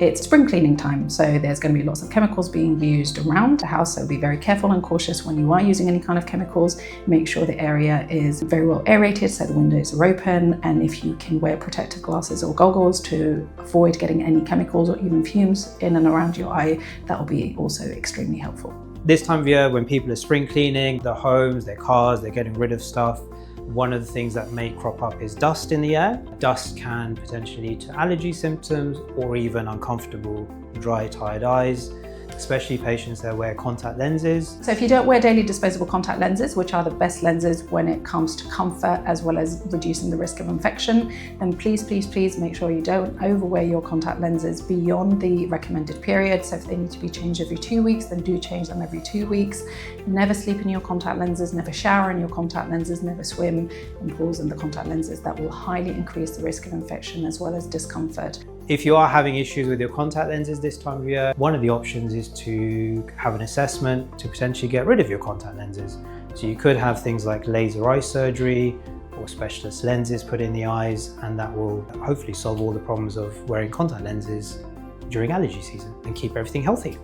It's spring cleaning time, so there's going to be lots of chemicals being used around the house, so be very careful and cautious when you are using any kind of chemicals. Make sure the area is very well aerated, so the windows are open, and if you can wear protective glasses or goggles to avoid getting any chemicals or even fumes in and around your eye, that will be also extremely helpful. This time of year, when people are spring cleaning their homes, their cars, they're getting rid of stuff, one of the things that may crop up is dust in the air. Dust can potentially lead to allergy symptoms or even uncomfortable, dry, tired eyes, especially patients that wear contact lenses. So if you don't wear daily disposable contact lenses, which are the best lenses when it comes to comfort as well as reducing the risk of infection, then please make sure you don't overwear your contact lenses beyond the recommended period. So if they need to be changed every 2 weeks, then do change them every 2 weeks. Never sleep in your contact lenses, never shower in your contact lenses, never swim in pools in the contact lenses. That will highly increase the risk of infection as well as discomfort. If you are having issues with your contact lenses this time of year, one of the options is to have an assessment to potentially get rid of your contact lenses. So you could have things like laser eye surgery or specialist lenses put in the eyes, and that will hopefully solve all the problems of wearing contact lenses during allergy season and keep everything healthy.